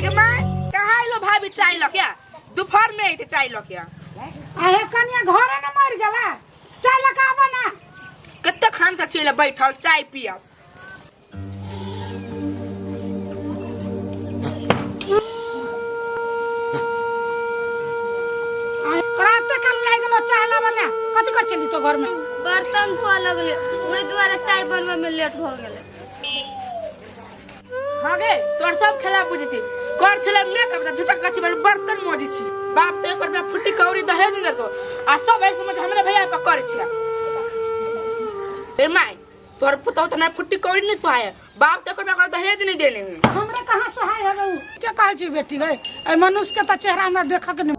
आगे मां कहां लो भाभी चाय लो क्या दोपहर में आई चाय लो क्या आहे कनिया घरे न मर गेला चाय लगाबो ना कत्ते खान से चले बैठल चाय पिया रात कल लाग गेलो चाय ना बना कथि कर चली तो घर में बर्तन धोआ लगले ओई द्वारा चाय बनवा में लेट हो गेले हागे तोर सब खेला बुझी छी कर छले ने कबता झूठा कथि बर्तन मोजी छी बाप ते कर फुट्टी कौड़ी दहेज न तो आ सब ऐसे में हमरे भैया पर कर छिया ए माई तोर पुतौ त ना फुट्टी कौड़ी नहीं सुहाय बाप ते कर दहेज नहीं देने हमरे कहां सुहाय है बहू क्या कहे छी बेटी गए ए मनुष्य के त चेहरा हमरा देख के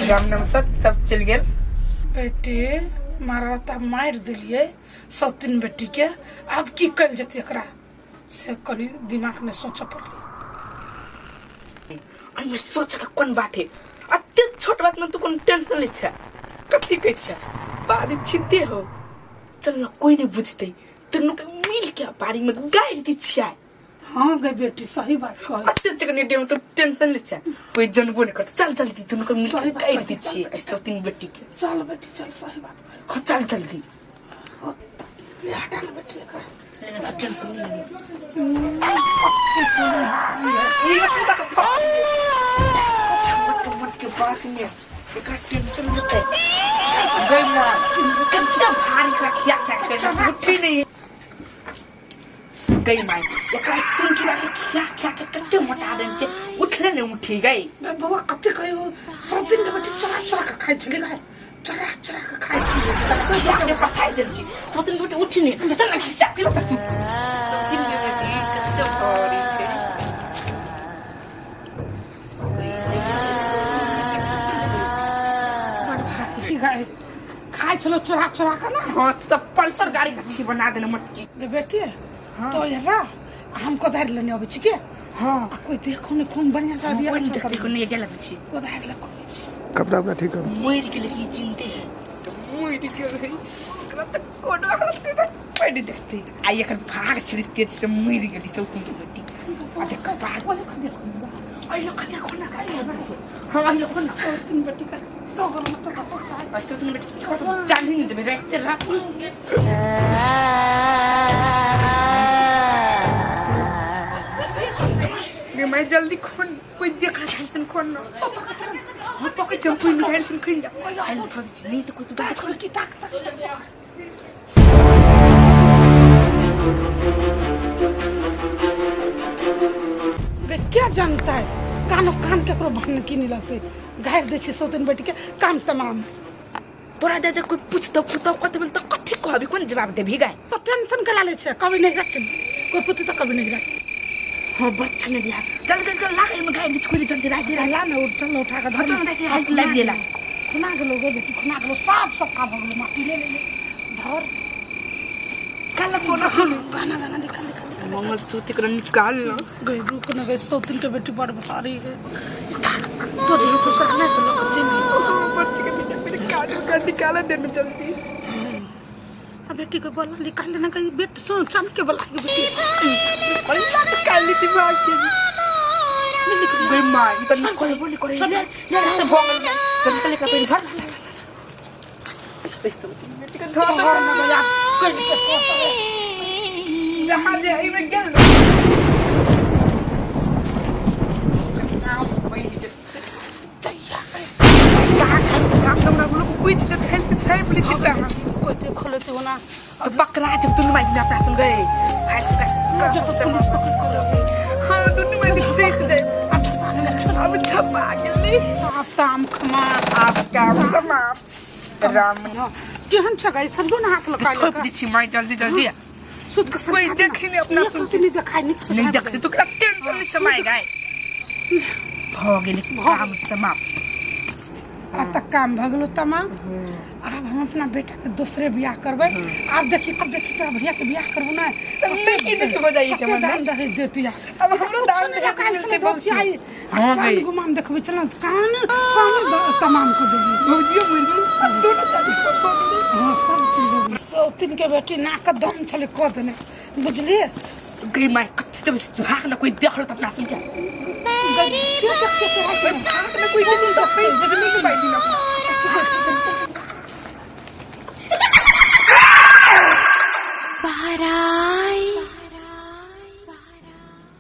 राम नाम सब तब चल गेल बेटी मारा तब मार दिलिए सौतीन बेटी के अब की कल जते एकरा से कनी दिमाग में सोच पड़ली आई सोच के कोन बात है अत्ते छोट बात में तू कोन टेंशन ले छ कथि कह छ बादी छिते हो चल न कोई नहीं बुझते तनु के मिल के बारी में गाड़ दी छिया हां गे बेटी सही बात कह अत्ते जगने डे में तो टेंशन ले छ कोई जनबो नहीं करता चल जल्दी तनु के मिल के गाड़ दी छिया ऐसे तीन बेटी के चल बेटी चल सही बात कह चल जल्दी ले हटा ले बेटी का लेना टेंशन नहीं मत के बात में एक टेंशन लेते गई ना कितना भारी का खिया कर उठी नहीं गई माई एकरा तीन किलो के खिया के कते मोटा देन छे उठले नहीं उठी गई बाबा कते कहियो सब दिन के बेटी चरा चरा के खाइ छले गए चरा चरा के खाइ छले तब के पकाई देन छी सब दिन बेटी उठी नहीं चल खिसा के लोग तीन बेटी कैसे करी गाय खाए चलो चुरा चुरा का ना। हाँ तो पल्सर गाड़ी अच्छी बना देना मटकी गे बेटी तो यार हमको दार लेने अबे छी के हां कोई देखो ने खून बढ़िया सा दिया कोई देखते को नहीं गेला छी को दार लग छी कपड़ा अपना ठीक कर मोर के लिए चिंते है तो मोर के रही कला तक कोड हालते तक पड़ी देखते आई एकर भाग छिड़ी तेज से मोर के लिए चौकी की बेटी आ देख का भाग आई लोग देखो ना हां आई लोग ना तीन बेटी का तो गल मत ऐसे तुम बेटी जान ही नहीं दे रहते रात मैं जल्दी खोन कोई देखा है खोन ना हम पके चल कोई निकाल फिर खिंड आई थोड़ी सी नहीं तो कोई तो खोल की ताक क्या जानता है कानो कान केकरो बहन की नहीं लगते गायर दे छी सोतन बेटी के काम तमाम तोरा दे कोई पूछतो कते मिल तो कथि कहबी कोन जवाब दे भी गाय तो टेंशन कला ले छे कभी नहीं रख कोई पुती तो कभी नहीं रख हां बच्चा ने दिया चल ला में गाय दिच कोई जल्दी राख दे ला ना चल उठा के बच्चा ने से हाथ लग गेला सुना के लोग बेटी खुना के सब का भगलो माटी ले धर काला फोन गाना निकाल मंगल सूत्र कर निकाल ना गई रुक न गई सोतिन के बेटी बड़ भारी गई तो जी ससुर ना तो लोग चल जी सब बच्चे के बेटा मेरे काट कर निकाल दे में जल्दी अब बेटी को बोला निकाल ना कहीं बेट सो चमके बोला के बेटी अल्लाह के काली ती भाग के गई मां ये तो कोई बोली करे यार तो भोंगल जल्दी चले कर घर बेस्तो बेटी का धर ना गया कोई के जहां जे आई में गेल कोई देखो लेते हो ना तो बकरा जब तुम माइक ना पैसन गए हाँ दोनों में देख दे अब छपा गेली आप ताम खमा आप काम समा राम केहन छगै सब ना हाथ लगा ठोक दी छी माई जल्दी सुत के कोई देखे नहीं अपना सुनते नहीं दिखाई नहीं देखते तो क्या टेंशन नहीं समाए गए हो गेली काम समाप्त अब तक काम भगलो तमाम अब हम अपना बेटा के दूसरे बियाह करबे आप देखी कब देखी तो भैया के बियाह करबो ना नहीं बजाइए के मन दान दहेज देती है अब हमरो दान दहेज मिलते बोलती आई हां गई गुमान देखबे चल कान तमाम को देगी भौजियो मुंडी दोनों शादी को हां सब चीज सोतिन के बेटी नाक दम छले को देने बुझली गई माई कत्ते तो भाग ना कोई देख लो तो अपना सुन क्या क्यों देखते के भाग ना कोई दिन तो पे जल्दी नहीं पाई दिन अपना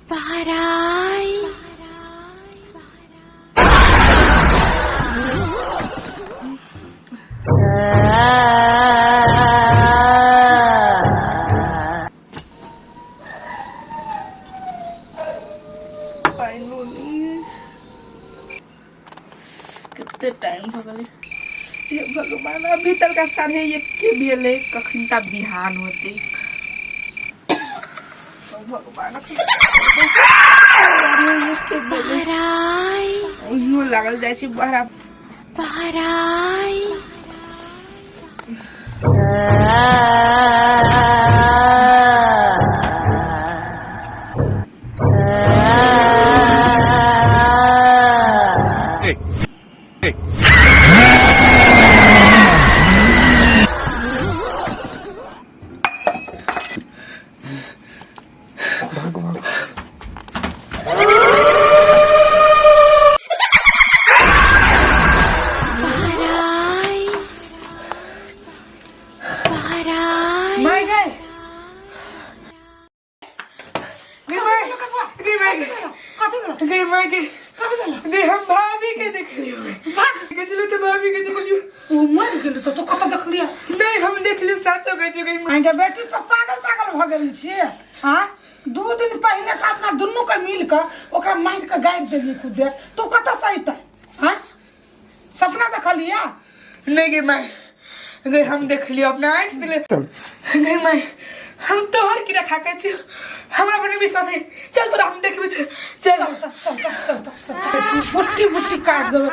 बहराई कितने टाइम हो गए ये भगवान अभी तक का साढ़े एक के बेले कखन तक बिहान होते भगवान यूं लागल जाए बहरा हम भाभी के देख लियो चलो तो भाभी के देख लियो ओ मर गेल तो कत देख लिया नहीं हम देख लियो साचो गई गई आगे बेटी तो पागल भ गेल छी हां 2 दिन पहले का अपना दुन्नु के मिल के ओकरा मार के गाड़ देली खुद तो कत सहित हां सपना देख लिया नहीं गे मैं गई हम देख लियो अपना आंख से गई मैं हम तो हर की रखा के छी हमरा पर नहीं विश्वास है। चल तोरा हम देखबे चल चलता बुट्टी बुट्टी काट देवे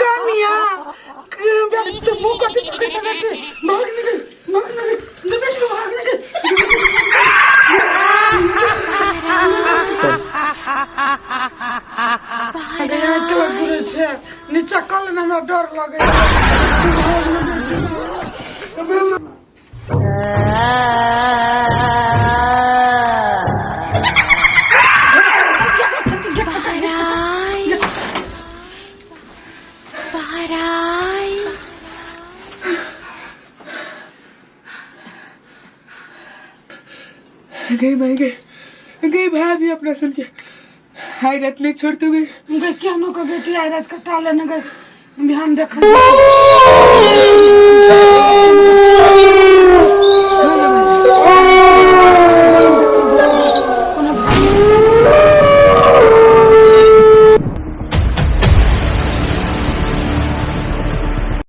कनिया तू मुंह कथी तू कैसे बैठे भाग निकल बेटी को भाग निकल नीचा कल न हमरा डर लगे गई भाई भी अपना सुन के हाय रात नहीं छोड़ तू गई क्या नो का बेटी आई रात कटा लेने गई बिहान देख